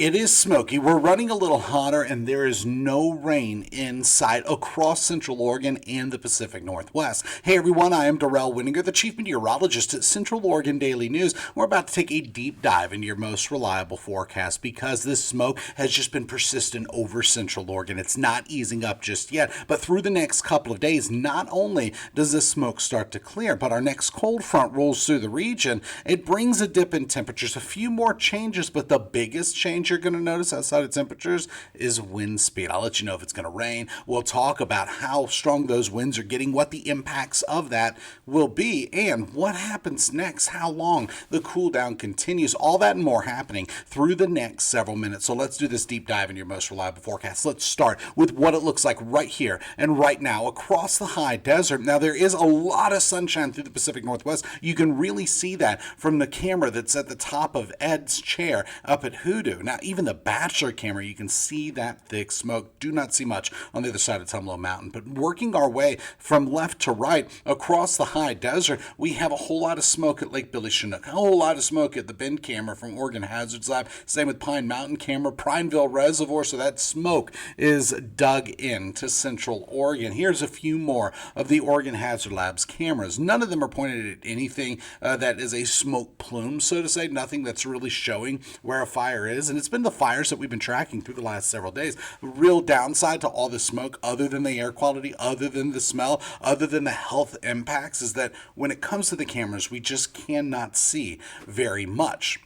It is smoky. We're running a little hotter, and there is no rain in sight across Central Oregon and the Pacific Northwest. Hey everyone, I am Darrell Winninger, the Chief Meteorologist at Central Oregon Daily News. We're about to take a deep dive into your most reliable forecast because this smoke has just been persistent over Central Oregon. It's not easing up just yet, but through the next couple of days, not only does this smoke start to clear, but our next cold front rolls through the region. It brings a dip in temperatures, a few more changes, but the biggest change you're going to notice outside of temperatures is wind speed. I'll let you know if it's going to rain. We'll talk about how strong those winds are getting, what the impacts of that will be, and what happens next, how long the cool down continues. All that and more happening through the next several minutes. So let's do this deep dive into your most reliable forecast. Let's start with what it looks like right here and right now across the high desert. Now, there is a lot of sunshine through the Pacific Northwest. You can really see that from the camera that's at the top of Ed's chair up at Hoodoo. Now, even the Bachelor camera, you can see that thick smoke. Do not see much on the other side of Tumalo Mountain. But working our way from left to right across the high desert, we have a whole lot of smoke at Lake Billy Chinook, a whole lot of smoke at the Bend camera from Oregon Hazards Lab. Same with Pine Mountain camera, Prineville Reservoir. So that smoke is dug into Central Oregon. Here's a few more of the Oregon Hazard Lab's cameras. None of them are pointed at anything that is a smoke plume, so to say, nothing that's really showing where a fire is. And it's been the fires that we've been tracking through the last several days. The real downside to all the smoke, other than the air quality, other than the smell, other than the health impacts, is that when it comes to the cameras, we just cannot see very much.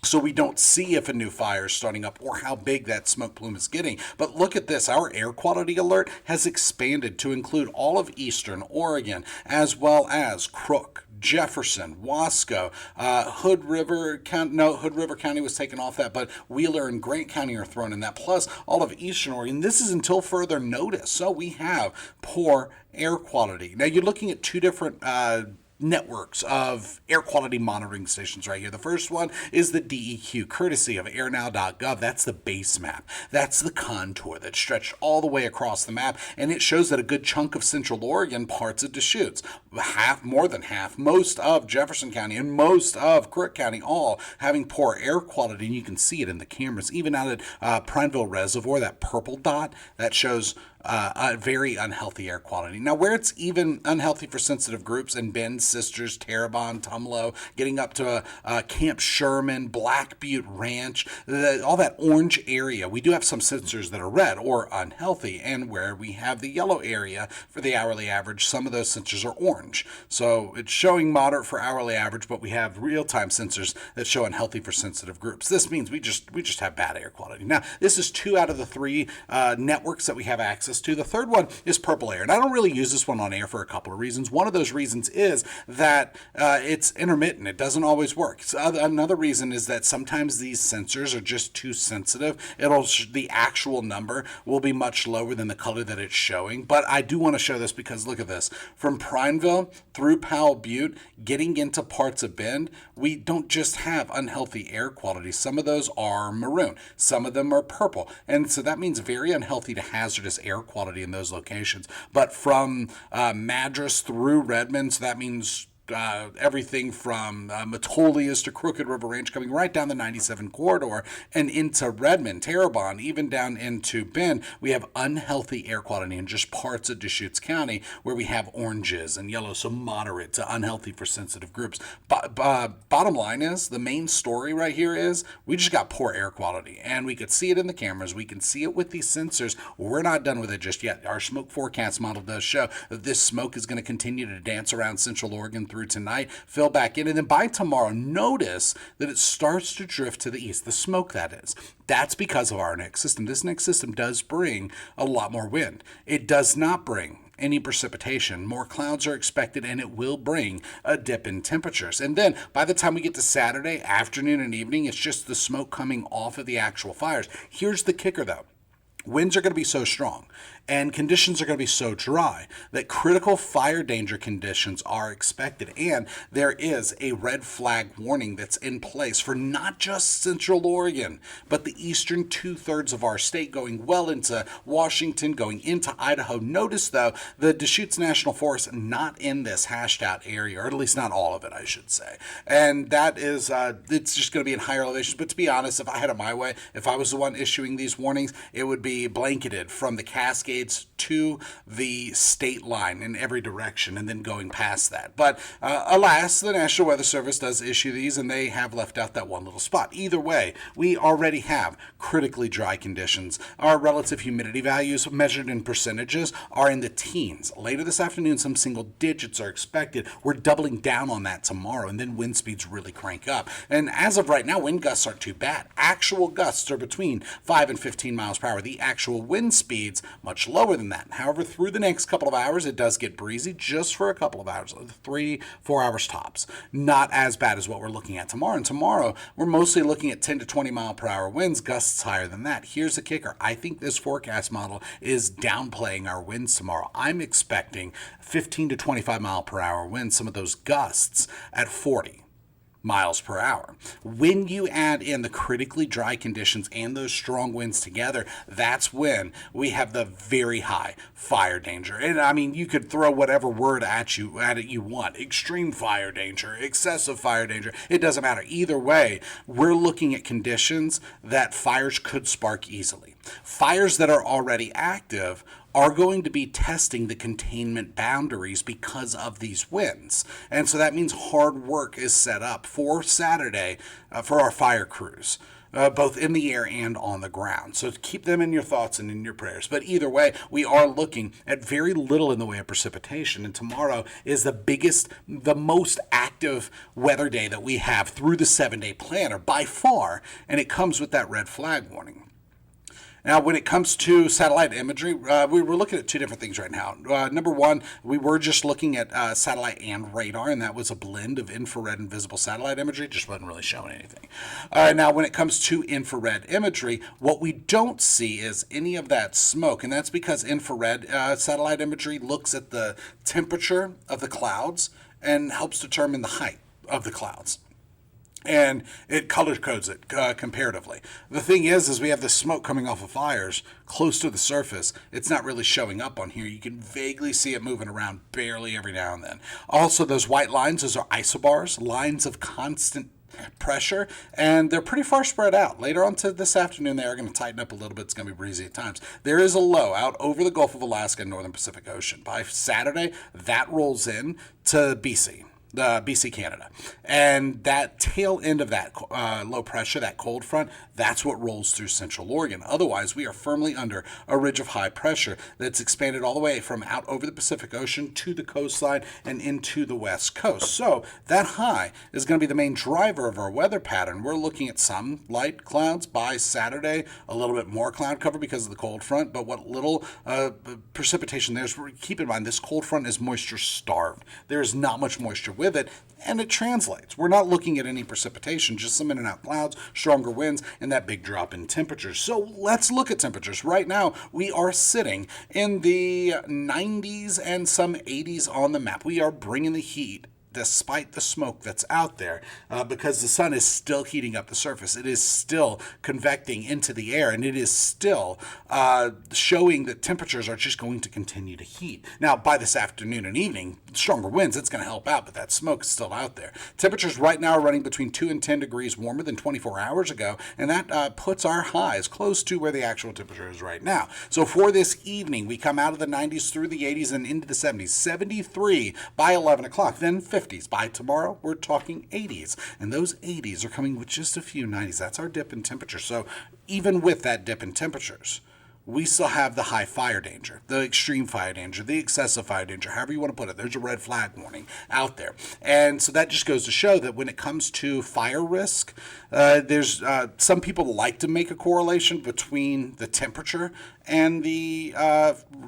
So we don't see if a new fire is starting up or how big that smoke plume is getting. But look at this. Our air quality alert has expanded to include all of eastern Oregon, as well as Crook, Jefferson, Wasco, Hood River County. No, Hood River County was taken off that, but Wheeler and Grant County are thrown in that, plus all of eastern Oregon. This is until further notice. So we have poor air quality. Now you're looking at two different networks of air quality monitoring stations right here. The first one is the DEQ, courtesy of airnow.gov. That's the base map. That's the contour that's stretched all the way across the map, and it shows that a good chunk of Central Oregon, parts of Deschutes, half, more than half, most of Jefferson County and most of Crook County, all having poor air quality, and you can see it in the cameras. Even out at Prineville Reservoir, that purple dot, that shows a very unhealthy air quality. Now, where it's even unhealthy for sensitive groups in Bend, Sisters, Terrebonne, Tumalo, getting up to Camp Sherman, Black Butte Ranch, all that orange area, we do have some sensors that are red or unhealthy, and where we have the yellow area for the hourly average, some of those sensors are orange. So it's showing moderate for hourly average, but we have real-time sensors that show unhealthy for sensitive groups. This means we just have bad air quality. Now, this is 2 out of the 3 networks that we have access to. The third one is purple air, and I don't really use this one on air for a couple of reasons. One of those reasons is that it's intermittent. It doesn't always work. So another reason is that sometimes these sensors are just too sensitive. The actual number will be much lower than the color that it's showing, but I do want to show this because look at this. From Prineville through Powell Butte, getting into parts of Bend, we don't just have unhealthy air quality. Some of those are maroon. Some of them are purple, and so that means very unhealthy to hazardous air quality in those locations. But from Madras through Redmond, so that means everything from Metolius to Crooked River Range, coming right down the 97 corridor and into Redmond, Terrebonne, even down into Bend, we have unhealthy air quality in just parts of Deschutes County where we have oranges and yellows, so moderate to unhealthy for sensitive groups. Bottom line is, the main story right here is we just got poor air quality, and we could see it in the cameras. We can see it with these sensors. We're not done with it just yet. Our smoke forecast model does show that this smoke is going to continue to dance around Central Oregon through tonight, fill back in, and then by tomorrow, notice that it starts to drift to the east, the smoke that is. That's because of our next system. This next system does bring a lot more wind. It does not bring any precipitation. More clouds are expected, and it will bring a dip in temperatures. And then by the time we get to Saturday afternoon and evening, it's just the smoke coming off of the actual fires. Here's the kicker, though. Winds are going to be so strong, And conditions are going to be so dry that critical fire danger conditions are expected. And there is a red flag warning that's in place for not just Central Oregon, but the eastern 2/3 of our state, going well into Washington, going into Idaho. Notice, though, the Deschutes National Forest not in this hashed out area, or at least not all of it, I should say. And that is, it's just going to be in higher elevations. But to be honest, if I had it my way, if I was the one issuing these warnings, it would be blanketed from the Cascades to the state line in every direction and then going past that. But alas, the National Weather Service does issue these, and they have left out that one little spot. Either way, we already have critically dry conditions. Our relative humidity values measured in percentages are in the teens. Later this afternoon, some single digits are expected. We're doubling down on that tomorrow, and then wind speeds really crank up. And as of right now, wind gusts aren't too bad. Actual gusts are between 5 and 15 miles per hour. The actual wind speeds much lower than that. However, through the next couple of hours, it does get breezy just for a couple of hours, 3-4 hours tops. Not as bad as what we're looking at tomorrow. And tomorrow, we're mostly looking at 10 to 20 mile per hour winds, gusts higher than that. Here's the kicker. I think this forecast model is downplaying our winds tomorrow. I'm expecting 15 to 25 mile per hour winds, some of those gusts at 40 miles per hour. When you add in the critically dry conditions and those strong winds together, that's when we have the very high fire danger. And I mean, you could throw whatever word at it you want. Extreme fire danger, excessive fire danger. It doesn't matter. Either way, we're looking at conditions that fires could spark easily. Fires that are already active are going to be testing the containment boundaries because of these winds. And so that means hard work is set up for Saturday for our fire crews. Both in the air and on the ground. So keep them in your thoughts and in your prayers. But either way, we are looking at very little in the way of precipitation. And tomorrow is the most active weather day that we have through the 7-day planner by far. And it comes with that red flag warning. Now, when it comes to satellite imagery, we're looking at two different things right now. Number one, we were just looking at satellite and radar, and that was a blend of infrared and visible satellite imagery. Just wasn't really showing anything. Now, when it comes to infrared imagery, what we don't see is any of that smoke, and that's because infrared satellite imagery looks at the temperature of the clouds and helps determine the height of the clouds. And it color codes it comparatively. The thing is we have this smoke coming off of fires close to the surface. It's not really showing up on here. You can vaguely see it moving around barely every now and then. Also, those white lines, those are isobars, lines of constant pressure, and they're pretty far spread out. Later on to this afternoon, they are going to tighten up a little bit. It's going to be breezy at times. There is a low out over the Gulf of Alaska and northern Pacific Ocean. By Saturday, that rolls in to BC, Canada. And that tail end of that low pressure, that cold front, that's what rolls through Central Oregon. Otherwise, we are firmly under a ridge of high pressure that's expanded all the way from out over the Pacific Ocean to the coastline and into the west coast. So that high is going to be the main driver of our weather pattern. We're looking at some light clouds by Saturday, a little bit more cloud cover because of the cold front, but what little precipitation there's, keep in mind, this cold front is moisture starved. There is not much moisture with it, and it translates. We're not looking at any precipitation, just some in and out clouds, stronger winds, and that big drop in temperatures. So let's look at temperatures. Right now, we are sitting in the 90s and some 80s on the map. We are bringing the heat despite the smoke that's out there, because the sun is still heating up the surface. It is still convecting into the air, and it is still showing that temperatures are just going to continue to heat. Now, by this afternoon and evening, stronger winds, it's going to help out, but that smoke is still out there. Temperatures right now are running between 2 and 10 degrees warmer than 24 hours ago, and that puts our highs close to where the actual temperature is right now. So for this evening, we come out of the 90s through the 80s and into the 70s. 73 by 11 o'clock, then 50s. By tomorrow, we're talking 80s. And those 80s are coming with just a few 90s. That's our dip in temperature. So even with that dip in temperatures, we still have the high fire danger, the extreme fire danger, the excessive fire danger, however you want to put it. There's a red flag warning out there. And so that just goes to show that when it comes to fire risk, there's some people like to make a correlation between the temperature and the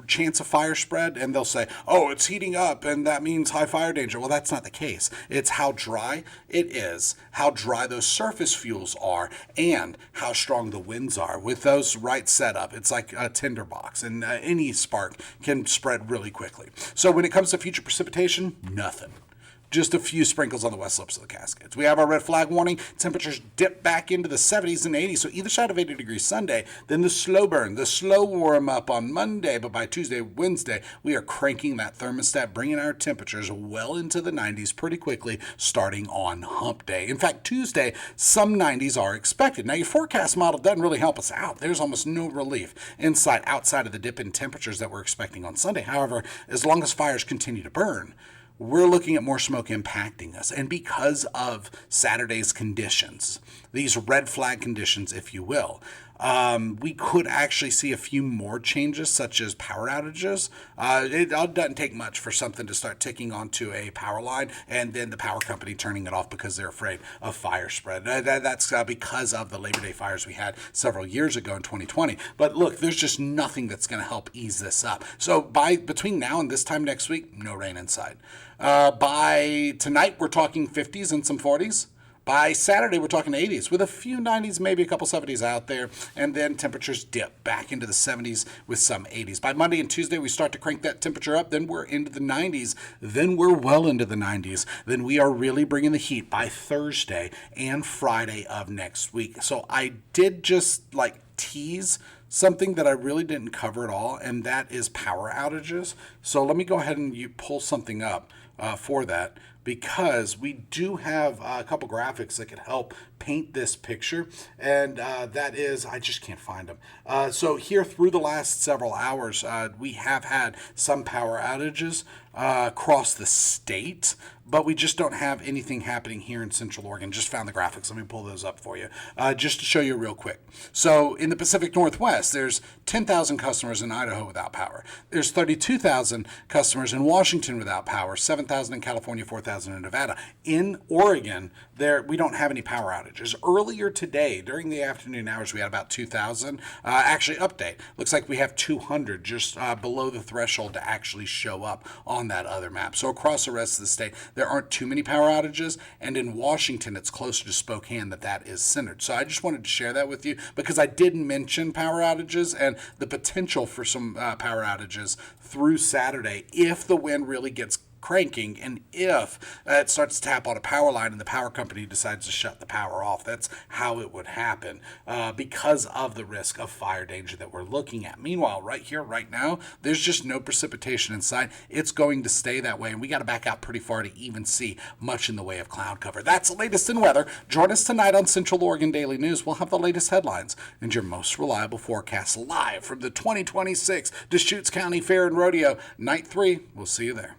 chance of fire spread, and they'll say, oh, it's heating up, and that means high fire danger. Well, that's not the case. It's how dry it is, how dry those surface fuels are, and how strong the winds are. With those right set up, it's like like a tinderbox, and any spark can spread really quickly. So when it comes to future precipitation, nothing. Just a few sprinkles on the west slopes of the Cascades. We have our red flag warning. Temperatures dip back into the 70s and 80s, so either side of 80 degrees Sunday. Then the slow burn, the slow warm up on Monday, but by Tuesday, Wednesday, we are cranking that thermostat, bringing our temperatures well into the 90s pretty quickly, starting on hump day. In fact, Tuesday, some 90s are expected. Now, your forecast model doesn't really help us out. There's almost no relief outside of the dip in temperatures that we're expecting on Sunday. However, as long as fires continue to burn, we're looking at more smoke impacting us. And because of Saturday's conditions, these red flag conditions, if you will, we could actually see a few more changes, such as power outages. It doesn't take much for something to start ticking onto a power line and then the power company turning it off because they're afraid of fire spread. That's because of the Labor Day fires we had several years ago in 2020. But look, there's just nothing that's going to help ease this up. So between now and this time next week, no rain in sight. By tonight, we're talking 50s and some 40s. By Saturday, we're talking 80s with a few 90s, maybe a couple 70s out there, and then temperatures dip back into the 70s with some 80s. By Monday and Tuesday, we start to crank that temperature up, then we're into the 90s, then we're well into the 90s, then we are really bringing the heat by Thursday and Friday of next week. So I did just tease something that I really didn't cover at all, and that is power outages. So let me go ahead and pull something up for that, because we do have a couple graphics that could help paint this picture, and that is, I just can't find them. So here through the last several hours, we have had some power outages across the state, but we just don't have anything happening here in Central Oregon. Just found the graphics. Let me pull those up for you, just to show you real quick. So in the Pacific Northwest, there's 10,000 customers in Idaho without power. There's 32,000 customers in Washington without power, 7,000 in California, 4,000 in Nevada. In Oregon, we don't have any power outages. Earlier today, during the afternoon hours, we had about 2,000. Actually, update. Looks like we have 200 just below the threshold to actually show up on that other map. So across the rest of the state, there aren't too many power outages, and in Washington, it's closer to Spokane that is centered. So I just wanted to share that with you because I did mention power outages and the potential for some power outages through Saturday if the wind really gets cranking, and if it starts to tap on a power line and the power company decides to shut the power off. That's how it would happen because of the risk of fire danger that we're looking at. Meanwhile, right here, right now, there's just no precipitation in sight. It's going to stay that way, and we got to back out pretty far to even see much in the way of cloud cover. That's the latest in weather. Join us tonight on Central Oregon Daily News. We'll have the latest headlines and your most reliable forecast live from the 2026 Deschutes County Fair and Rodeo. Night 3. We'll see you there.